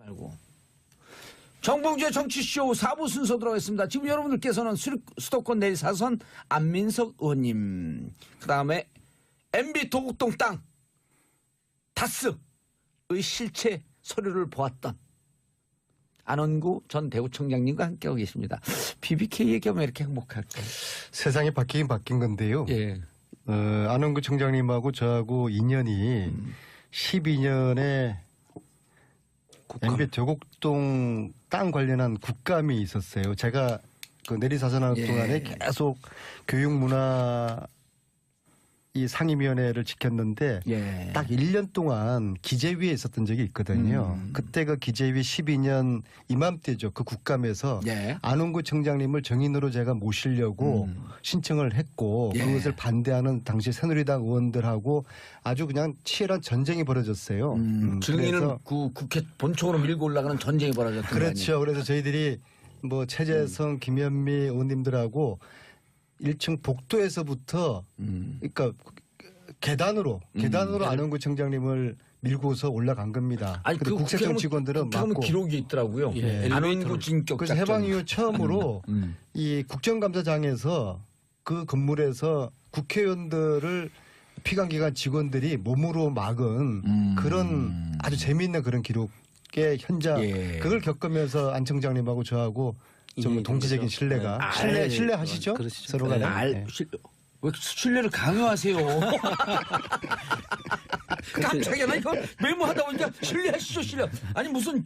알고. 정봉주의 정치쇼 4부 순서 들어가겠습니다. 지금 여러분들께서는 수도권 내일 사선 안민석 의원님, 그 다음에 MB 도곡동 땅 다스의 실체 서류를 보았던 안원구 전 대구청장님과 함께하고 계십니다. BBK 얘기하면 이렇게 행복할까요? 세상이 바뀌긴 바뀐 건데요. 예. 안원구 청장님하고 저하고 인연이 12년에 MB 도곡동 땅 관련한 국감이 있었어요. 제가 그 내리사선하는 동안에 계속 교육문화 이 상임위원회를 지켰는데 딱 1년 동안 기재위에 있었던 적이 있거든요. 그때 그 기재위 12년 이맘때죠. 그 국감에서 안원구 청장님을 정인으로 제가 모시려고 신청을 했고 그것을 반대하는 당시 새누리당 의원들하고 아주 그냥 치열한 전쟁이 벌어졌어요. 증인을 국회 본청으로 밀고 올라가는 전쟁이 벌어졌던 거예요. 그렇죠. 그래서 저희들이 뭐 최재성, 김현미 의원님들하고 1층 복도에서부터 그러니까 계단으로 안원구 청장님을 밀고서 올라간 겁니다. 아니 그 국세청 직원들은 막고 기록이 있더라고요. 안원구 진격 그래서 해방 이후 처음으로 이 국정감사장에서 그 건물에서 국회의원들을 피감기관 직원들이 몸으로 막은 그런 아주 재미있는 그런 기록의 현장 그걸 겪으면서 안 청장님하고 저하고 좀 동지적인 신뢰가 신뢰하시죠? 서로 간에. 왜 신뢰를 강요하세요? 깜짝이야. 나 이거 메모하다 보니까 신뢰하시죠, 신뢰. 아니 무슨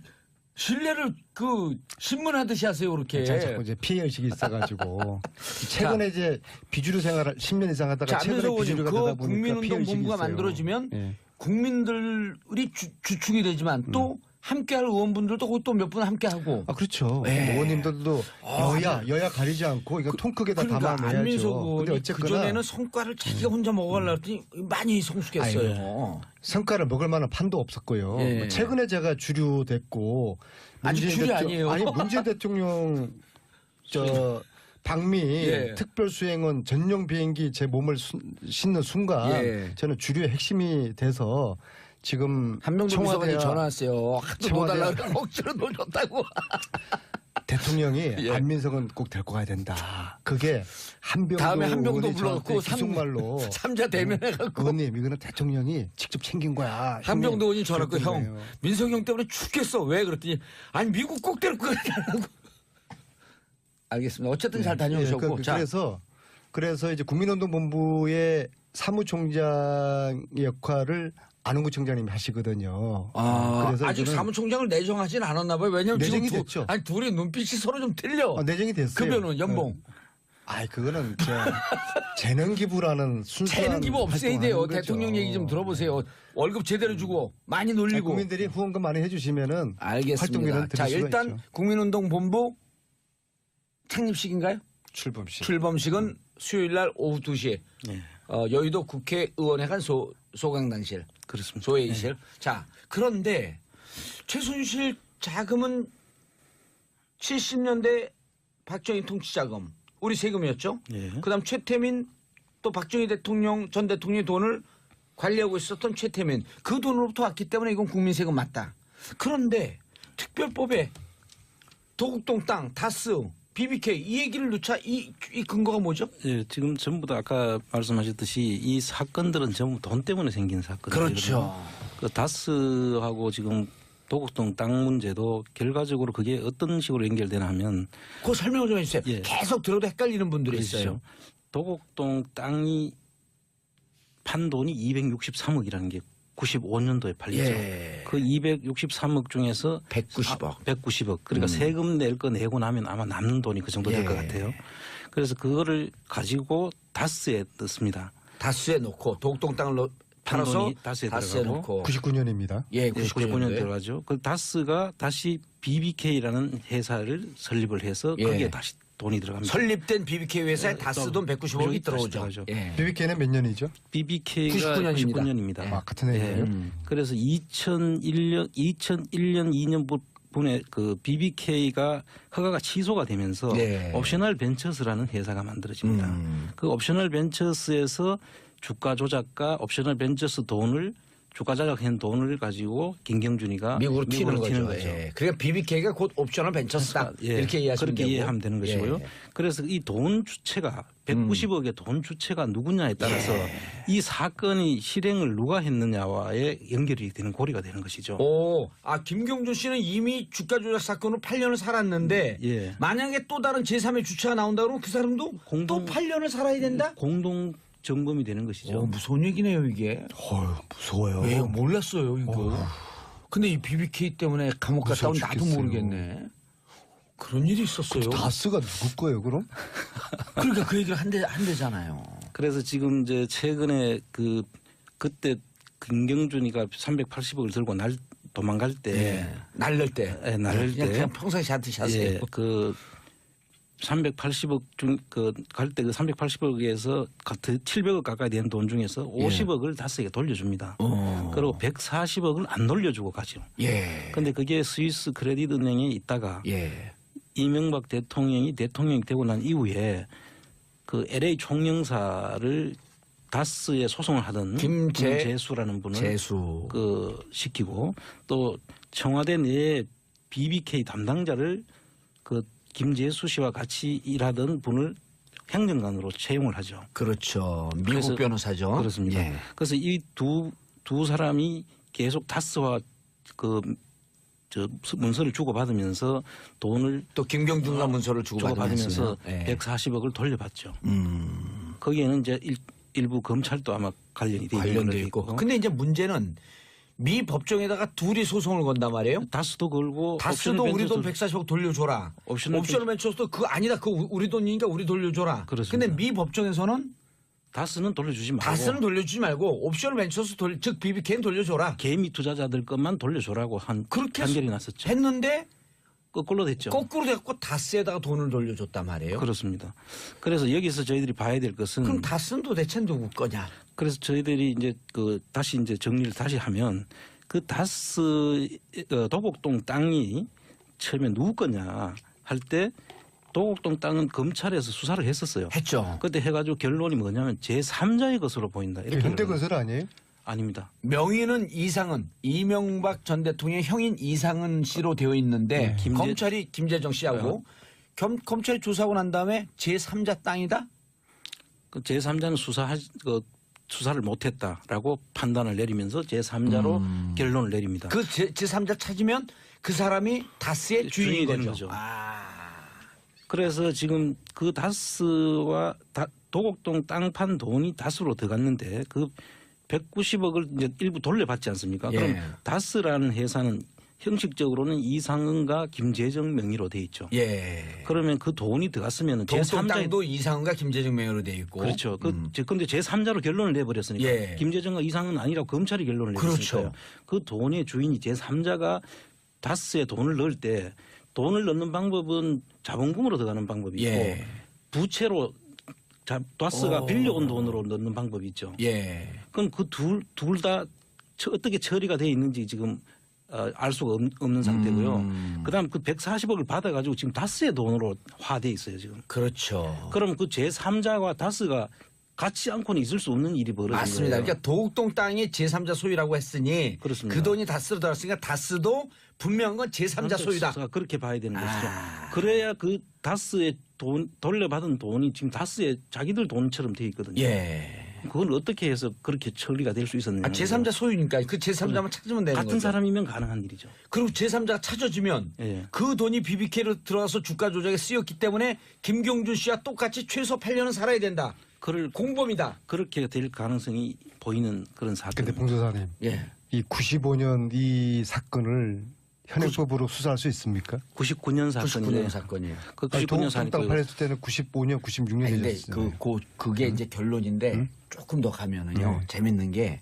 신뢰를 그 신문하듯이 하세요, 그렇게. 자꾸 이제 피해 의식이 있어가지고 최근에 이제 비주류 생활을 10년 이상 하다가 최근에 비주류가 되다 보니까 국민운동 본부가 만들어지면 국민들이 주축이 되지만 또 함께할 의원분들도 또 몇 분 함께하고. 아 그렇죠. 의원님들도 여야 가리지 않고 이거 통 크게 다 담아내야죠. 안민석 의원이 그전에는 성과를 자기가 혼자 먹어가려고 했더니 많이 성숙했어요. 성과를 먹을 만한 판도 없었고요. 최근에 제가 주류됐고 아직 주류 아니에요. 아니 문재인 대통령 방미 특별수행원 전용 비행기 제 몸을 싣는 순간 저는 주류의 핵심이 돼서 지금 한명도 비서관이 전화 왔어요. 하도 놓달라고 억지로 놓줬다고. 대통령이 안민석은 꼭 데리고 가야 된다. 그게 한병도 다음에 한병도 불러갖고 기속말로 3자 대면해갖고 의원님 이거는 대통령이 직접 챙긴 거야. 한병도 의원이 전화했고 형 민석 형 때문에 죽겠어. 왜 그랬더니 아니 미국 꼭 데리고 가야냐고. 알겠습니다. 어쨌든 잘 다녀오셨고. 그래서 이제 국민운동본부의 사무총장 역할을 안원구 청장님이 하시거든요. 그래서 아직 사무총장을 내정하진 않았나 봐요. 왜냐면 내정이 지금 됐죠. 아니 둘이 눈빛이 서로 좀 틀려. 내정이 됐어요. 급여는 연봉. 그거는 재능 기부라는 순수한 재능 기부 없애야 돼요. 대통령 얘기 좀 들어보세요. 월급 제대로 주고 많이 놀리고. 국민들이 후원금 많이 해주시면은 알겠습니다. 자 일단 있죠. 국민운동본부 창립식인가요? 출범식. 출범식은 수요일 날 오후 2시에 여의도 국회의원회관 소강당실. 그렇습니다. 소회의실. 자, 그런데 최순실 자금은 70년대 박정희 통치자금, 우리 세금이었죠. 그다음 최태민 또 박정희 전 대통령의 돈을 관리하고 있었던 최태민 그 돈으로부터 왔기 때문에 이건 국민 세금 맞다. 그런데 특별법에 도곡동 땅, 다스, BBK 이 얘기를 넣자 이 근거가 뭐죠? 지금 전부 다 아까 말씀하셨듯이 이 사건들은 전부 돈 때문에 생긴 사건들이거든요. 그렇죠. 그 다스하고 지금 도곡동 땅 문제도 결과적으로 그게 어떤 식으로 연결되나 하면 그거 설명을 좀 해주세요. 계속 들어도 헷갈리는 분들이 있어요. 도곡동 땅이 판 돈이 263억이라는 게 95년도에 팔리죠. 그 263억 중에서 190억. 190억. 그러니까 세금 낼 거 내고 나면 아마 남는 돈이 그 정도 될 것 같아요. 그래서 그거를 가지고 다스에 넣습니다. 다스에 넣고 도곡동 땅을 팔아서 다스에 넣고 99년입니다. 99년 들어가죠. 그 다스가 다시 BBK라는 회사를 설립을 해서 거기에 다시 돈이 들어갑니다. 설립된 BBK 회사에 다스 돈 190억이 들어오죠. BBK는 몇 년이죠? BBK가 99년입니다. 같은 해예요. 그래서 2001년 2년 분에 그 BBK가 허가가 취소가 되면서 옵셔널 벤처스라는 회사가 만들어집니다. 그 옵셔널 벤처스에서 주가 조작과 옵셔널 벤처스 돈을 주가 조작한 돈을 가지고 김경준이가 미국으로 튀는 거죠. 거죠. 예. 그러니까 BBK가 곧 옵셔널 벤처스다. 예. 이렇게 이해하시면 그렇게 되고. 이해하면 되는 것이고요. 예. 그래서 이 돈 주체가 190억의 돈 주체가 누구냐에 따라서 이 사건이 실행을 누가 했느냐와의 연결이 되는 고리가 되는 것이죠. 김경준 씨는 이미 주가 조작 사건으로 8년을 살았는데 예. 만약에 또 다른 제3의 주체가 나온다 그러면 그 사람도 또 8년을 살아야 된다? 공동 점검이 되는 것이죠. 무서운 얘기네요, 이게. 무서워요. 왜 몰랐어요, 이거. 근데 이 BBK 때문에 감옥 갔다 온 나도 죽겠어요. 모르겠네. 그런 일이 있었어요. 다스가 누구 거예요, 그럼? 그러니까 그 얘기를 한대잖아요. 그래서 지금 이제 최근에 그때 김경준이가 380억을 들고 도망갈 때 날릴 때. 날릴 때 그냥 평상시 하듯이 하세요. 예, 380억 갈 때 그 380억에서 700억 가까이 되는 돈 중에서 50억을 다스에게 돌려줍니다. 그리고 140억을 안 돌려주고 가죠. 예. 근데 그게 스위스 크레딧 은행에 있다가 예. 이명박 대통령이 되고 난 이후에 그 LA 총영사를 다스에 소송을 하던 김재수라는 분을 시키고 또 청와대 내에 BBK 담당자를 김재수 씨와 같이 일하던 분을 행정관으로 채용을 하죠. 그렇죠. 미국 변호사죠. 그렇습니다. 예. 그래서 이 두 사람이 계속 다스와 문서를 주고받으면서 돈을 또 김경준과 문서를 주고받으면서 140억을 돌려받죠. 거기에는 이제 일부 검찰도 아마 관련돼 있고. 근데 이제 문제는 미 법정에다가 둘이 소송을 건단 말이에요. 다스도 걸고 다스도 우리 돈 140억 돌려줘라. 옵셔널 벤처스도 그거 아니다. 그거 우리 돈이니까 우리 돌려줘라. 그렇습니다. 근데 미 법정에서는 다스는 돌려주지 말고. 다스는 돌려주지 말고 옵셔널 벤처스 즉 BBK는 돌려줘라. 개미 투자자들 것만 돌려줘라고 그렇게 판결이 났었죠. 했는데 거꾸로 됐죠. 거꾸로 됐고 다스에다가 돈을 돌려줬단 말이에요. 그렇습니다. 그래서 여기서 저희들이 봐야 될 것은 그럼 다스는 도대체 누구 거냐? 그래서 저희들이 이제 다시 이제 정리를 다시 하면 그 다스 도곡동 땅이 처음에 누구 거냐 할 때 도곡동 땅은 검찰에서 수사를 했었어요. 했죠. 그때 해가지고 결론이 뭐냐면 제3자의 것으로 보인다. 이렇게 현대건설 아니에요? 아닙니다. 명의는 이상은 이명박 전 대통령의 형인 이상은 씨로 되어 있는데 검찰이 김재정 씨하고 검찰이 조사하고 난 다음에 제3자 땅이다? 그 제3자는 수사를 못했다라고 판단을 내리면서 제3자로 결론을 내립니다. 그 제3자 찾으면 그 사람이 다스의 주인이 되는 거죠. 거죠. 그래서 지금 그 다스와 도곡동 땅 판 돈이 다스로 들어갔는데 그 190억을 이제 일부 돌려받지 않습니까? 그럼 다스라는 회사는 형식적으로는 이상은과 김재정 명의로 돼 있죠. 그러면 그 돈이 들어갔으면 도곡동 땅도 이상은과 김재정 명의로 돼 있고. 그렇죠. 그런데 제3자로 결론을 내버렸으니까 김재정과 이상은 아니라고 검찰이 결론을 내버렸으니까요. 그 돈의 주인이 제3자가 다스에 돈을 넣을 때 돈을 넣는 방법은 자본금으로 들어가는 방법이 있고 부채로 다스가 빌려온 돈으로 넣는 방법이 있죠. 그럼 그 둘 다 어떻게 처리가 돼 있는지 지금 알 수가 없는 상태고요. 그다음 그 140억을 받아가지고 지금 다스의 돈으로 화돼 있어요 지금. 그렇죠. 그럼 그 제3자와 다스가 같이 않고는 있을 수 없는 일이 벌어진 맞습니다. 거예요. 그러니까 도곡동 땅이 제3자 소유라고 했으니 그렇습니다. 그 돈이 다스로 들어갔으니까 다스도 분명한 건 제3자 소유다. 그렇게 봐야 되는 것이죠. 그래야 그 다스의 돌려받은 돈이 지금 다스의 자기들 돈처럼 돼 있거든요. 그걸 어떻게 해서 그렇게 처리가 될 수 있었느냐. 제3자 소유니까 그 제3자만 찾으면 되는 거죠. 같은 사람이면 가능한 일이죠. 그리고 제3자가 찾아지면 그 돈이 BBK로 들어가서 주가 조작에 쓰였기 때문에 김경준 씨와 똑같이 최소 8년은 살아야 된다. 공범이다. 그렇게 될 가능성이 보이는 그런 사건. 근데 봉도사님, 이 95년 이 사건을 현행법으로 수사할 수 있습니까? 99년 사건이에요. 99년 사건이에요. 그 99년 사건 땅 팔렸을 때는 95년, 96년이 됐어요. 그게 이제 결론인데 조금 더 가면은요. 재밌는 게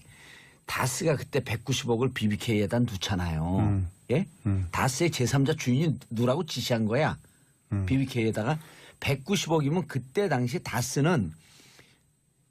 다스가 그때 190억을 BBK에다 놓잖아요. 다스의 제3자 주인이 누라고 지시한 거야. BBK에다가 190억이면 그때 당시 다스는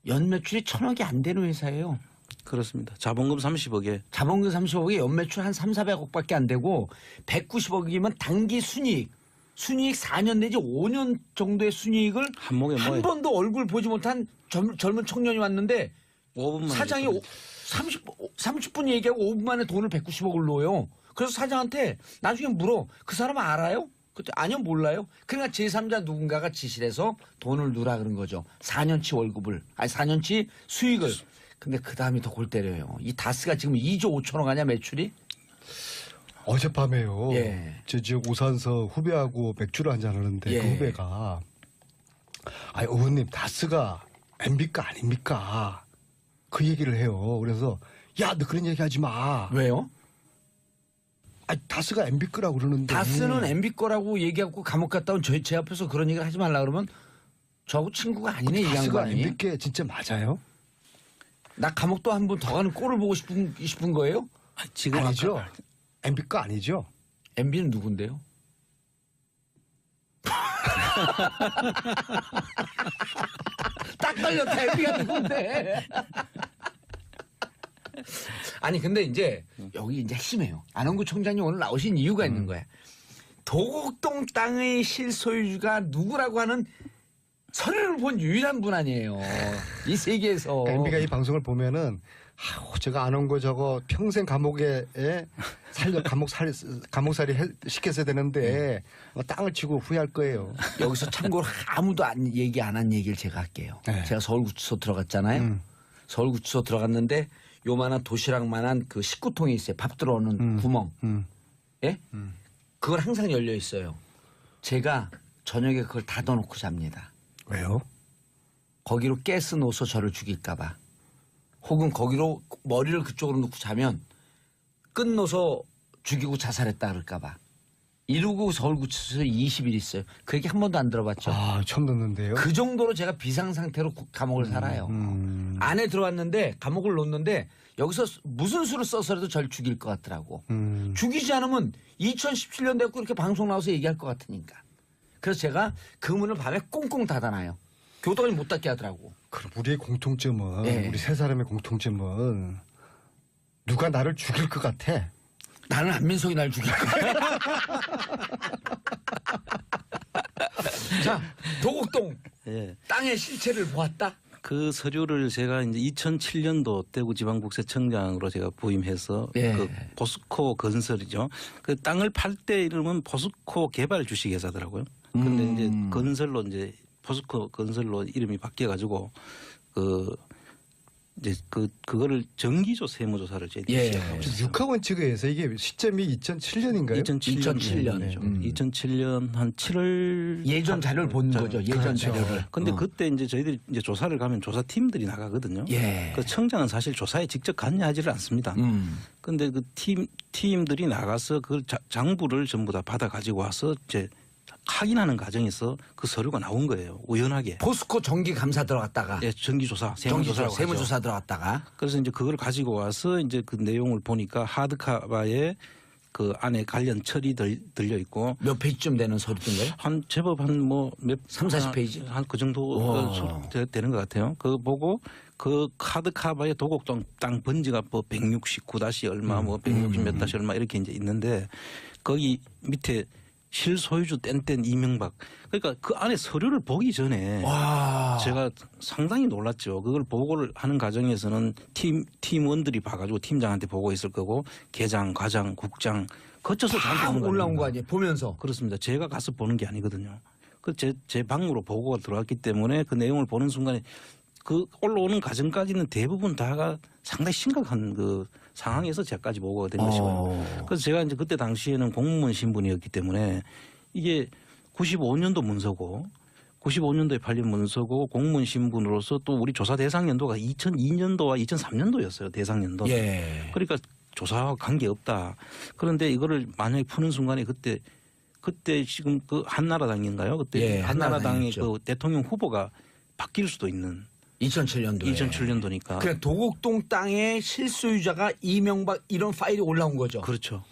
연매출이 1,000억이 안 되는 회사예요. 그렇습니다. 자본금 30억에. 자본금 30억에 연매출 한 3,400억밖에 안 되고 190억이면 단기 순이익 4년 내지 5년 정도의 순이익을 한 번도 얼굴 보지 못한 젊은 청년이 왔는데 5분만 사장이 30분 얘기하고 5분 만에 돈을 190억을 넣어요. 그래서 사장한테 나중에 물어. 그 사람 알아요? 그때 아니요 몰라요. 그러니까 제3자 누군가가 지시를 해서 돈을 누라 그런 거죠. 4년치 월급을 4년치 수익을. 근데 그 다음이 더 골 때려요. 이 다스가 지금 2조 5천억 아니야 매출이? 어젯밤에요. 예. 저 지역 오산서 후배하고 맥주를 한잔 하는데 예. 그 후배가 아니 의원님 다스가 MB가 아닙니까? 그 얘기를 해요. 그래서 야 너 그런 얘기 하지 마. 왜요? 아니 다스가 MB거라고 그러는데. 다스는 MB 거라고 얘기하고 감옥 갔다 온 제 앞에서 그런 얘기를 하지 말라 그러면 저하고 친구가 아니네 이 다스가 양반이. MB께 진짜 맞아요? 나 감옥도 한 번 더 가는 꼴을 보고 싶은 거예요? 지금 아니죠. MB거 아니죠. MB는 누군데요? 딱 걸렸다. MB가 누군데? 아니 근데 이제 여기 이제 심해요. 안원구 총장님 오늘 나오신 이유가 있는 거야. 도곡동 땅의 실소유주가 누구라고 하는 서류를 본 유일한 분 아니에요. 이 세계에서. MB가 이 방송을 보면은 아우 제가 안 온 거 저거 평생 감옥에 감옥살이 시켰어야 되는데 땅을 치고 후회할 거예요. 여기서 참고로 아무도 얘기 안 한 얘기를 제가 할게요. 네. 제가 서울구치소 들어갔잖아요. 서울구치소 들어갔는데 요만한 도시락만한 그 식구통이 있어요. 밥 들어오는 구멍. 예? 그걸 항상 열려 있어요. 제가 저녁에 그걸 닫아놓고 잡니다. 왜요? 거기로 가스 넣어서 저를 죽일까 봐. 혹은 거기로 머리를 그쪽으로 놓고 자면 끝넣어서 죽이고 자살했다 그럴까 봐. 이러고 서울구치소에 20일 있어요. 그 얘기 한 번도 안 들어봤죠. 아 처음 듣는데요. 그 정도로 제가 비상 상태로 감옥을 살아요. 안에 들어왔는데 감옥을 놓는데 여기서 무슨 수를 써서라도 절 죽일 것 같더라고. 죽이지 않으면 2017년 됐고 이렇게 방송 나와서 얘기할 것 같으니까. 그래서 제가 그 문을 밤에 꽁꽁 닫아놔요. 교도관이 못 닫게 하더라고. 그럼 우리의 공통점은 예. 우리 세 사람의 공통점은 누가 나를 죽일 것 같아. 나는 안민석이 날 죽일 거야. 자, 도곡동 예. 땅의 실체를 보았다. 그 서류를 제가 이제 2007년도 대구지방국세청장으로 제가 부임해서 예. 그 포스코 건설이죠. 그 땅을 팔 때 이름은 포스코 개발 주식회사더라고요. 근데 이제 건설로 이제 포스코 건설로 이름이 바뀌어 가지고 이제 그거를 정기조 세무조사를 저희들이 예. 시작하고 있어요. 육하원칙에 의해서 이게 시점이 2007년인가요? 2007년이죠. 2007년 한 7월 예전 자료를 본 거죠. 예전 그렇죠. 자료를. 근데 그때 이제 저희들이 이제 조사를 가면 조사팀들이 나가거든요. 예. 그 청장은 사실 조사에 직접 관여하지를 않습니다. 근데 그 팀들이 나가서 그 장부를 전부 다 받아 가지고 와서 이제 확인하는 과정에서 그 서류가 나온 거예요. 우연하게. 포스코 정기 감사 들어갔다가 예, 정기조사, 정기조 세무조사, 세무조사 들어갔다가 그래서 이제 그걸 가지고 와서 이제 그 내용을 보니까 하드카바에 그 안에 관련 처리 들려 있고 몇 페이지쯤 되는 서류인가요? 한 제법 한 뭐 몇 30-40 페이지? 한 그 정도 되는 것 같아요. 그거 보고 그 카드카바의 도곡동 땅 번지가 뭐 169다시 얼마 뭐 160 몇 다시 얼마 이렇게 이제 있는데 거기 밑에 실소유주 땡땡 이명박 그러니까 그 안에 서류를 보기 전에 와. 제가 상당히 놀랐죠. 그걸 보고를 하는 과정에서는 팀원들이 봐가지고 팀장한테 보고 있을 거고 계장, 과장, 국장 거쳐서 다 다 올라온 거 아니에요? 보면서. 그렇습니다. 제가 가서 보는 게 아니거든요. 그 제 방으로 보고가 들어왔기 때문에 그 내용을 보는 순간에 그 올라오는 과정까지는 대부분 다가 상당히 심각한 그 상황에서 제까지 보고가 된 것이고요. 그래서 제가 이제 그때 당시에는 공무원 신분이었기 때문에 이게 95년도 문서고 95년도에 팔린 문서고 공무원 신분으로서 또 우리 조사 대상 연도가 2002년도와 2003년도였어요. 대상 연도. 예. 그러니까 조사와 관계없다. 그런데 이거를 만약에 푸는 순간에 그때 지금 그 한나라당인가요? 그때 예, 한나라당의 한나라당이었죠. 그 대통령 후보가 바뀔 수도 있는 2007년도에. 2007년도니까. 그래 도곡동 땅의 실소유자가 이명박 이런 파일이 올라온 거죠. 그렇죠.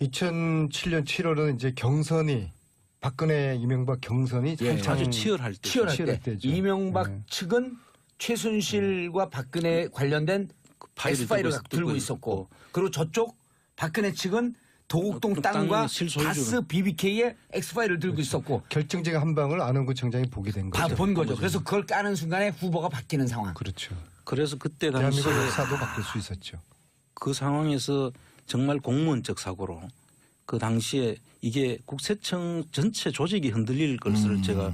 2007년 7월은 이제 경선이 박근혜 이명박 경선이 예. 한창 아주 치열할 때. 치열할 치열할 때 때죠. 이명박 네. 측은 최순실과 박근혜 관련된 파일을 X파일을 들고 들고 있었고 그리고 저쪽 박근혜 측은 도곡동 땅과 땅의 실소유주. 다스 BBK의 엑스파일을 들고 있었고 결정적 한 방을 안원구 청장이 보게 된 거죠. 본 거죠. 그래서 그걸 까는 순간에 후보가 바뀌는 상황. 그렇죠. 그래서 그때 당시에 대한민국 역사도 바뀔 수 있었죠. 그 상황에서 정말 공무원적 사고로 그 당시에 이게 국세청 전체 조직이 흔들릴 것을 제가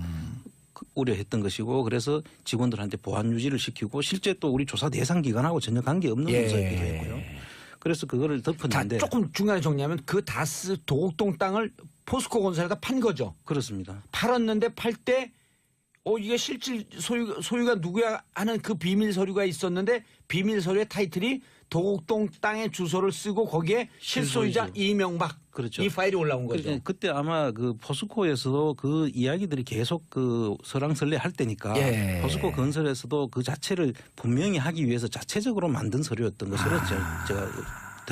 우려했던 것이고 그래서 직원들한테 보안 유지를 시키고 실제 또 우리 조사 대상 기관하고 전혀 관계없는 문서이기도 했고요. 그래서 그거를 자, 덮었는데 조금 중간에 정리하면 그 다스 도곡동 땅을 포스코 건설에다 판 거죠. 그렇습니다. 팔았는데 팔 때 이게 실질 소유가 누구야 하는 그 비밀 서류가 있었는데 비밀 서류의 타이틀이 도곡동 땅의 주소를 쓰고 거기에 실소유자 실소유주. 이명박 그렇죠. 이 파일이 올라온 거죠. 그러니까 그때 아마 그 포스코에서도 그 이야기들이 계속 그 설왕설래 할 때니까 예. 포스코 건설에서도 그 자체를 분명히 하기 위해서 자체적으로 만든 서류였던 것으로 제가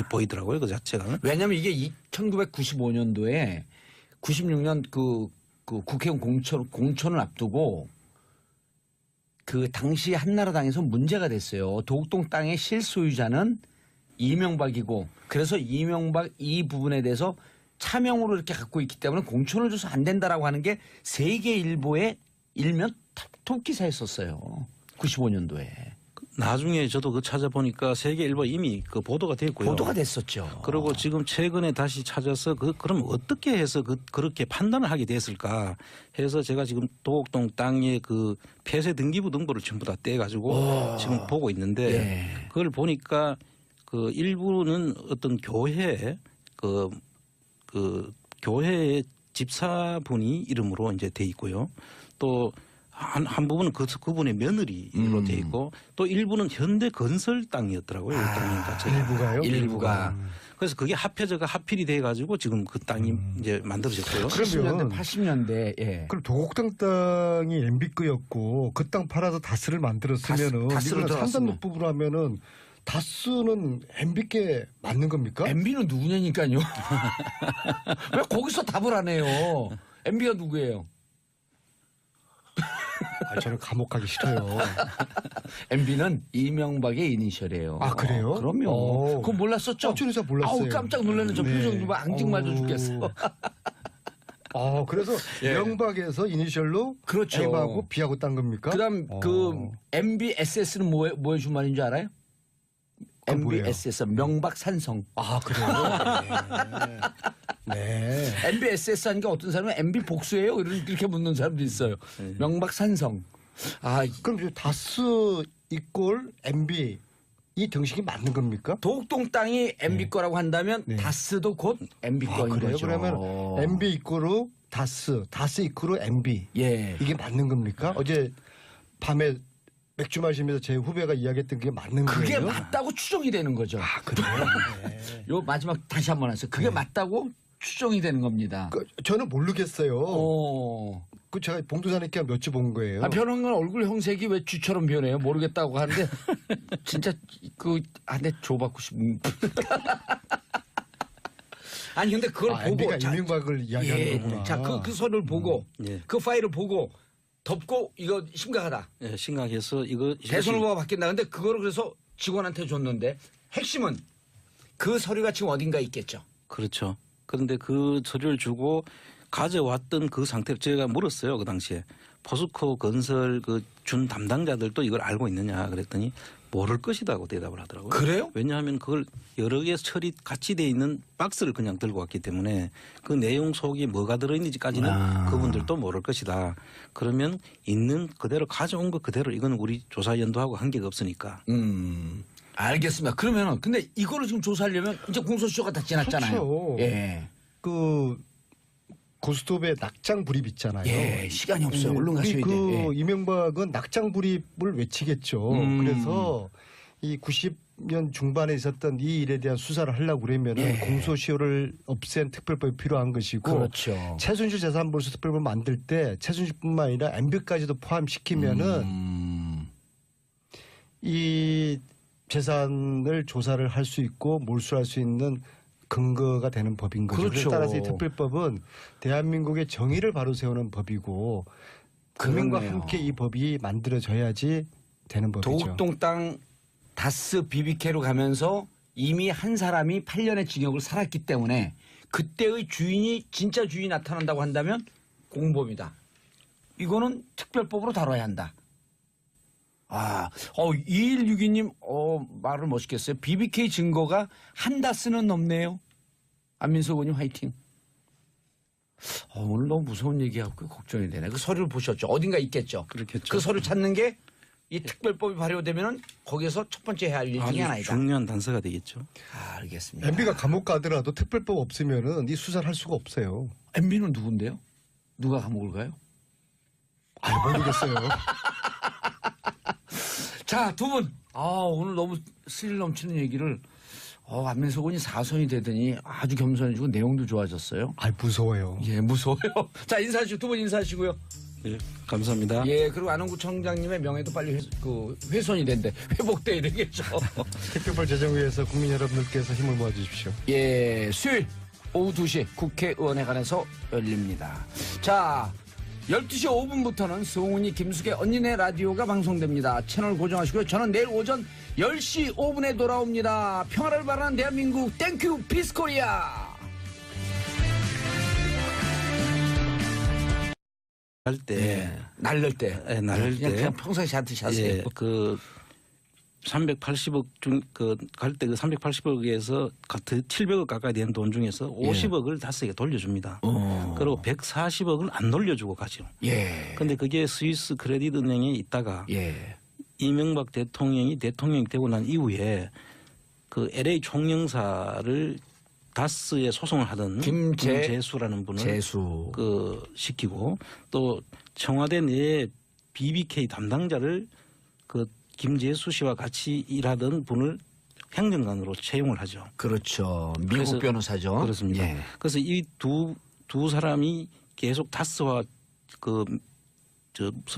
보이더라고요. 그 자체가. 왜냐하면 이게 1995년도에 96년 그 국회의원 공천을 앞두고 그 당시 한나라당에서 문제가 됐어요. 도곡동 땅의 실소유자는 이명박이고 그래서 이명박 이 부분에 대해서 차명으로 이렇게 갖고 있기 때문에 공천을 줘서 안 된다라고 하는 게 세계일보의 일면 톱기사였었어요. 95년도에. 나중에 저도 그 찾아보니까 세계일보 이미 그 보도가 됐고요. 보도가 됐었죠. 그리고 지금 최근에 다시 찾아서 그럼 어떻게 해서 그렇게 판단을 하게 됐을까 해서 제가 지금 도곡동 땅의 그 폐쇄 등기부 등본을 전부 다 떼가지고 지금 보고 있는데 예. 그걸 보니까 그 일부는 어떤 교회 그 교회의 집사분이 이름으로 이제 돼 있고요. 또 한 부분은 그분의 며느리로 돼 있고 또 일부는 현대 건설 땅이었더라고요. 이 땅이 자체가. 일부가요? 일부가. 그래서 그게 합해져가 합필이 돼가지고 지금 그 땅이 이제 만들어졌고요. 70년대, 80년대. 예. 그럼 도곡동 땅이 MB 거였고 그 땅 팔아서 다스를 만들었으면은 다스를 이거는 들어갔으면. 산단법부로 하면은 다스는 MB 게 맞는 겁니까? MB는 누구냐니까요. 왜 거기서 답을 안 해요? MB가 누구예요? 저는 감옥 가기 싫어요. MB는 이명박의 이니셜이에요. 아, 그래요? 그럼요. 그거 몰랐었죠? 저는 잘 몰랐어요. 아우 깜짝 놀라는 저 네. 표정 좀 앙증맞아 죽겠어. 그래서 예. 명박에서 이니셜로 그렇죠. M하고 B하고 딴 겁니까? 그다음 그 MBSS는 뭐의 주말인 줄 알아요? 그건 뭐예요? MBSS 명박 산성. 아, 그래요? 네. MBSS 하니까 어떤 사람은 MB 복수예요? 이렇게 묻는 사람도 있어요. 명박 산성. 그럼 이제 다스 이꼴 MB 이 등식이 맞는 겁니까? 도곡동 땅이 MB 거라고 한다면 네. 다스도 곧 MB 거인 그래요? 거죠. 그러면 MB 이꼴로 다스 이꼴로 MB 예. 이게 맞는 겁니까? 어제 밤에 맥주 마시면서 제 후배가 이야기했던 게 맞는 그게 거예요? 맞다고 추정이 되는 거죠. 그래요? 네. 요 마지막 다시 한번 하세요. 그게 맞다고 추정이 되는 겁니다. 저는 모르겠어요. 오. 그 제가 봉도사님께 몇 주 본 거예요. 변호인은 얼굴 형색이 왜 쥐처럼 변해요? 모르겠다고 하는데 진짜 내 줘받고 싶은. 아니 근데 그걸 보고 MB가 이명박을 이야기하는 거구나. 자, 그 서류를 보고 예. 그 파일을 보고 덮고 이거 심각하다. 예, 심각해서 대선 후보가 바뀐다. 근데 그거를 그래서 직원한테 줬는데 핵심은 그 서류가 지금 어딘가에 있겠죠. 그렇죠. 그런데 그 서류를 주고 가져왔던 그 상태를 제가 물었어요. 그 당시에 포스코 건설 그 준 담당자들도 이걸 알고 있느냐 그랬더니 모를 것이다고 대답을 하더라고요. 그래요? 왜냐하면 그걸 여러 개 처리 같이 돼 있는 박스를 그냥 들고 왔기 때문에 그 내용 속에 뭐가 들어있는지까지는 그분들도 모를 것이다. 그러면 있는 그대로 가져온 거 그대로 이건 우리 조사 연도하고 한계가 없으니까. 알겠습니다. 그러면은 근데 이거를 지금 조사하려면 이제 공소시효가 다 지났잖아요. 그렇죠. 예. 그 고스톱에 낙장 불입 있잖아요. 예, 시간이 없어요. 얼른 가셔야 돼. 예. 이명박은 낙장 불입을 외치겠죠. 그래서 이 90년 중반에 있었던 이 일에 대한 수사를 하려고 그러면 예. 공소시효를 없앤 특별법이 필요한 것이고 그렇죠. 최순실 재산벌수 특별법 만들 때 최순실뿐만 아니라 MB까지도 포함시키면은 이 재산을 조사를 할 수 있고 몰수할 수 있는 근거가 되는 법인 거죠. 그렇죠. 따라서 이 특별법은 대한민국의 정의를 바로 세우는 법이고 국민과 그렇네요. 함께 이 법이 만들어져야지 되는 법이죠. 도곡동 땅 다스 BBK로 가면서 이미 한 사람이 8년의 징역을 살았기 때문에 그때의 주인이 진짜 주인이 나타난다고 한다면 공범이다. 이거는 특별법으로 다뤄야 한다. 2162님, 말을 멋있게 했어요. BBK 증거가 한 다스는 넘네요. 안민석 의원님 화이팅. 오늘 너무 무서운 얘기하고 걱정이 되네. 그 서류를 보셨죠? 어딘가 있겠죠? 그렇겠죠. 그 서류 찾는 게 이 특별법이 발효되면은 거기서 첫 번째 해야 할 일 중에 하나이다. 중요한 단서가 되겠죠. 알겠습니다. MB가 감옥 가더라도 특별법 없으면은 이 수사를 할 수가 없어요. MB는 누군데요? 누가 감옥을 가요? 모르겠어요. 자, 두 분. 오늘 너무 스릴 넘치는 얘기를 안민석 의원이 4선이 되더니 아주 겸손해지고 내용도 좋아졌어요. 무서워요. 예, 무서워요. 자, 인사하시고 두 분 인사하시고요. 예, 감사합니다. 예, 그리고 안원구청장님의 명예도 빨리 훼손이 된대. 회복돼야 되겠죠. 특별법 제정위에서 국민 여러분들께서 힘을 모아주십시오. 예, 수요일 오후 2시 국회의원회관에서 열립니다. 자, 12시 5분부터는 성훈이 김숙의 언니네 라디오가 방송됩니다. 채널 고정하시고요. 저는 내일 오전 10시 5분에 돌아옵니다. 평화를 바라는 대한민국 땡큐 피스코리아. 할 때, 날릴 때. 날릴 때. 그냥 평상시 하듯이 하세요. 예, 그 380억 갈 때 그 380억에서 700억 가까이 되는 돈 중에서 50억을 다스에게 돌려줍니다. 그리고 140억을 안 돌려주고 가죠. 예. 근데 그게 스위스 크레딧 은행에 있다가 예. 이명박 대통령이 되고 난 이후에 그 LA 총영사를 다스에 소송을 하던 김재수라는 분을 시키고 또 청와대 내에 BBK 담당자를 그 김재수 씨와 같이 일하던 분을 행정관으로 채용을 하죠. 그렇죠. 미국 변호사죠. 그렇습니다. 예. 그래서 이 두 사람이 계속 다스와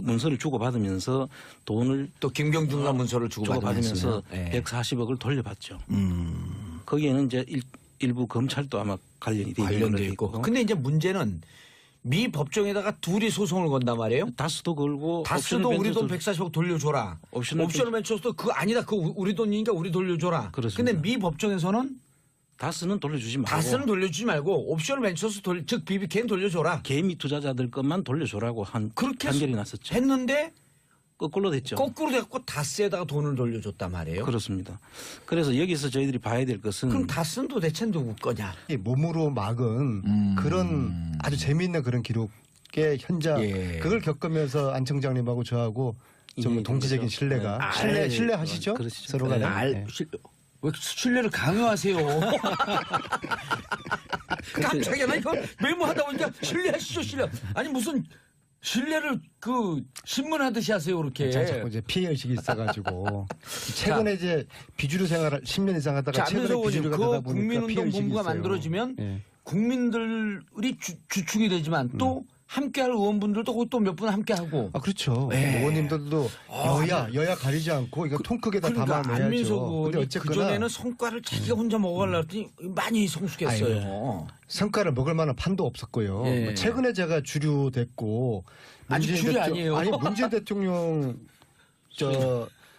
문서를 주고받으면서 돈을 또 김경준과 문서를 주고받으면서 140억을 돌려받죠. 거기에는 이제 일부 검찰도 아마 관련돼 있고. 근데 이제 문제는 미 법정에다가 둘이 소송을 건단 말이에요. 다스도 걸고 다스도 우리 돈 140억 돌려줘라. 옵셔널 벤처스도 그거 아니다. 그거 우리 돈이니까 우리 돌려줘라. 그렇습니다. 근데 미 법정에서는 다스는 돌려주지 말고. 다스는 돌려주지 말고 옵셔널 벤처스 즉 BBK는 돌려줘라. 개미 투자자들 것만 돌려줘라고 그렇게 판결이 났었죠. 했는데 거꾸로 됐죠. 거꾸로 돼갖고 다스에다가 돈을 돌려줬단 말이에요. 그렇습니다. 그래서 여기서 저희들이 봐야 될 것은 그럼 다스는 도대체 누구 거냐? 몸으로 막은 그런 아주 재미있는 그런 기록의 현장 그걸 겪으면서 안 청장님하고 저하고 좀 동지적인 신뢰가 신뢰하시죠? 그러시죠. 서로 간에. 왜 신뢰를 강요하세요? 깜짝이야. 나 이거 메모하다 보니까 신뢰하시죠, 신뢰. 아니 무슨 신뢰를 신문하듯이 하세요, 그렇게. 자꾸 이제 피해 의식이 있어가지고 최근에 이제 비주류 생활을 10년 이상 하다가 최근에 비주류가 되다 보니까 국민운동본부가 만들어지면 국민들이 주축이 되지만 또 함께할 의원분들도 또 몇 분 함께하고. 그렇죠. 의원님들도 여야 가리지 않고 이거 통 크게다 담아내야죠. 안민석 의원이 그전에는 성과를 자기가 혼자 먹어가려고 했더니 많이 성숙했어요. 성과를 먹을 만한 판도 없었고요. 최근에 제가 주류 됐고 아직 주류 아니에요. 아니 문재인 대통령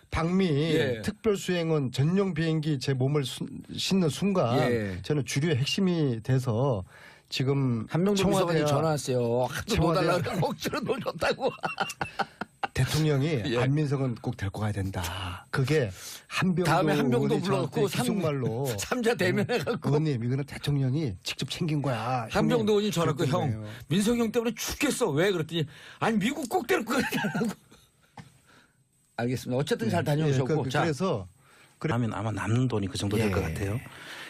방미 특별수행원 전용 비행기 제 몸을 싣는 순간 저는 주류의 핵심이 돼서 지금 한명도 비서관이 전화 왔어요. 하도 넣어달라고 억지로 넣어줬다고. 대통령이 안민석은 꼭 데리고 가야 된다. 그게 한병도 다음에 한병도 불러갖고 기속말로 3자 대면해갖고 의원님 이거는 대통령이 직접 챙긴 거야. 한병도 의원이 전화했고 형 민석이 형 때문에 죽겠어. 왜 그랬더니 아니 미국 꼭 데리고 가야 된다고. 알겠습니다. 어쨌든 잘 다녀오셨고. 그래서 하면 아마 남는 돈이 그 정도 될 것 같아요.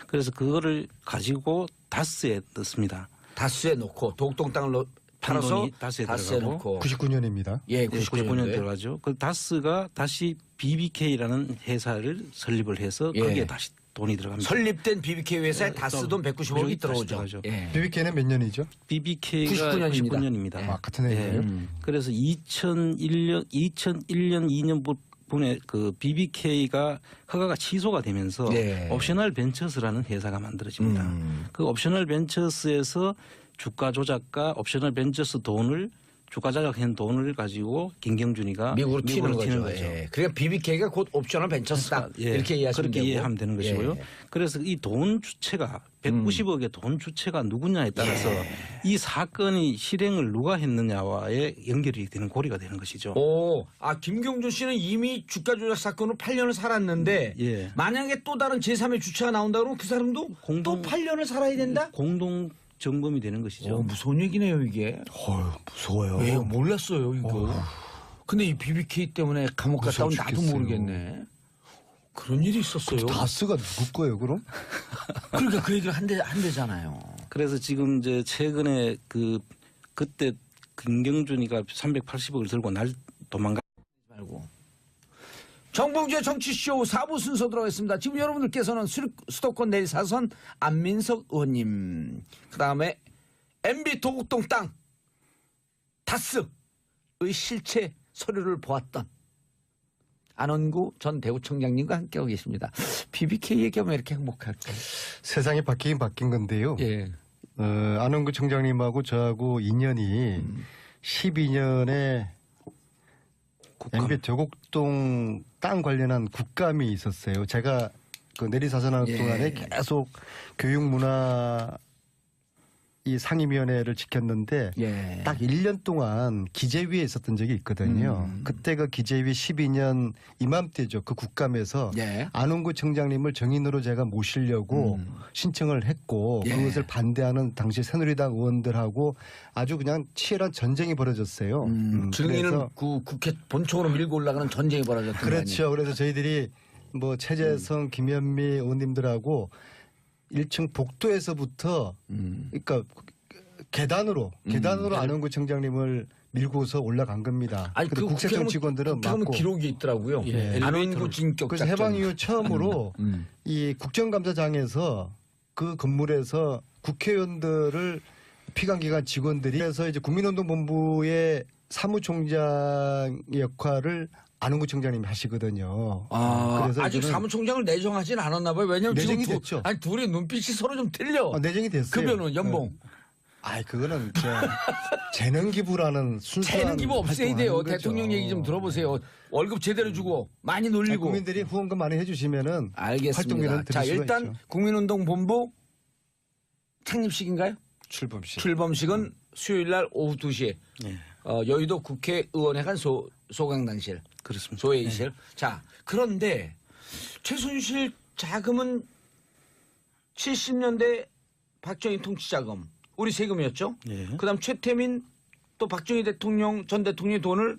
그래서 그거를 가지고 다스에 넣습니다. 다스에 넣고 도곡동 땅을 팔아서 다스에 넣고 99년입니다. 99년 들어가죠. 그 다스가 다시 BBK라는 회사를 설립을 해서 거기에 다시 돈이 들어갑니다. 설립된 BBK 회사에 다스 돈 190억이 들어오죠. BBK는 몇 년이죠? BBK가 99년입니다. 같은 해예요. 그래서 2001년 2년 분에 그 BBK가 허가가 취소가 되면서 옵셔널 벤처스라는 회사가 만들어집니다. 그 옵셔널 벤처스에서 주가 조작과 옵셔널 벤처스 돈을 주가 조작한 돈을 가지고 김경준이가 미국으로 튀는 거죠. 예. 그러니까 BBK가 곧 옵셔널 벤처스다. 예. 이렇게 이해하시면 그렇게 되고. 이해하면 되는 것이고요. 예. 그래서 이 돈 주체가 190억의 돈 주체가 누구냐에 따라서 이 사건이 실행을 누가 했느냐와의 연결이 되는 고리가 되는 것이죠. 김경준 씨는 이미 주가 조작 사건으로 8년을 살았는데 예. 만약에 또 다른 제3의 주체가 나온다 그러면 그 사람도 또 8년을 살아야 된다? 공동 점검이 되는 것이죠. 무서운 얘기네요, 이게. 무서워요. 예, 몰랐어요, 이거. 근데 이 BBK 때문에 감옥 갔다 온 나도 죽겠어요. 모르겠네. 그런 일이 있었어요. 다스가 누구 거예요, 그럼? 그러니까 그 얘기를 한대잖아요. 그래서 지금 이제 최근에 그때 김경준이가 380억을 들고 도망가 말고. 정봉주의 정치쇼 4부 순서 들어가겠습니다. 지금 여러분들께서는 수도권 내일 사선 안민석 의원님, 그다음에 MB 도곡동 땅 다스의 실체 서류를 보았던 안원구 전 대구청장님과 함께하고 계십니다. BBK 얘기하면 이렇게 행복할까요? 세상이 바뀌긴 바뀐 건데요. 예. 안원구 청장님하고 저하고 인연이 12년에 MB 도곡동 땅 관련한 국감이 있었어요. 제가 그 내리사선하는 동안에 계속 교육문화 이 상임위원회를 지켰는데 딱 1년 동안 기재위에 있었던 적이 있거든요. 그때가 기재위 12년 이맘때죠. 그 국감에서 안원구 청장님을 정인으로 제가 모시려고 신청을 했고 그것을 반대하는 당시 새누리당 의원들하고 아주 그냥 치열한 전쟁이 벌어졌어요. 증인을 국회 본청으로 밀고 올라가는 전쟁이 벌어졌던 거 아니에요? 그렇죠. 그래서 저희들이 뭐 최재성, 김현미 의원님들하고 1층 복도에서부터 그러니까 계단으로 안원구 청장님을 밀고서 올라간 겁니다. 아니 근데 국세청 직원들은 막고 기록이 있더라고요. 안원구 진격 그래서 해방 이후 처음으로 이 국정감사장에서 그 건물에서 국회의원들을 피감기관 직원들이 그래서 이제 국민운동본부의 사무총장 역할을 안원구 청장님이 하시거든요. 그래서 아직 사무총장을 내정하진 않았나 봐요. 왜냐하면 내정이 지금 됐죠. 둘의 눈빛이 서로 좀 틀려. 내정이 됐어요. 급여는 연봉. 그거는 재능 기부라는 순수한 재능 기부 없애야 돼요. 활동하는 거죠. 대통령 얘기 좀 들어보세요. 월급 제대로 주고 많이 놀리고. 국민들이 후원금 많이 해주시면은 알겠습니다. 활동비는 자, 드릴 수가 일단 있죠. 국민운동본부 창립식인가요? 출범식은 수요일 날 오후 2시에 여의도 국회의원회관 소강당실. 그렇습니다. 소회의실. 자, 그런데 최순실 자금은 70년대 박정희 통치자금, 우리 세금이었죠. 그다음 최태민 또 박정희 대통령 전 대통령의 돈을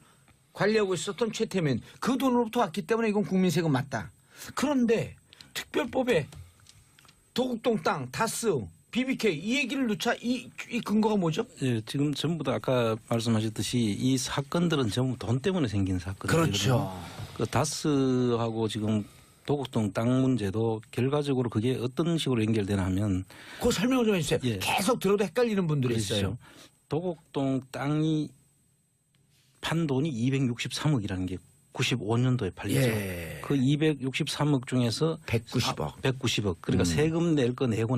관리하고 있었던 최태민 그 돈으로부터 왔기 때문에 이건 국민 세금 맞다. 그런데 특별법에 도곡동 땅, 다스, BBK 이 얘기를 넣자 이 근거가 뭐죠? 예, 지금 전부 다 아까 말씀하셨듯이 이 사건들은 전부 돈 때문에 생긴 사건이거든요. 그렇죠. 그 다스하고 지금 도곡동 땅 문제도 결과적으로 그게 어떤 식으로 연결되나 하면 그거 설명을 좀 해주세요. 계속 들어도 헷갈리는 분들이 있어요. 도곡동 땅이 판 돈이 263억이라는 게 95년도에 팔리죠. 그 263억 중에서 190억. 190억. 그러니까 세금 낼 거 내고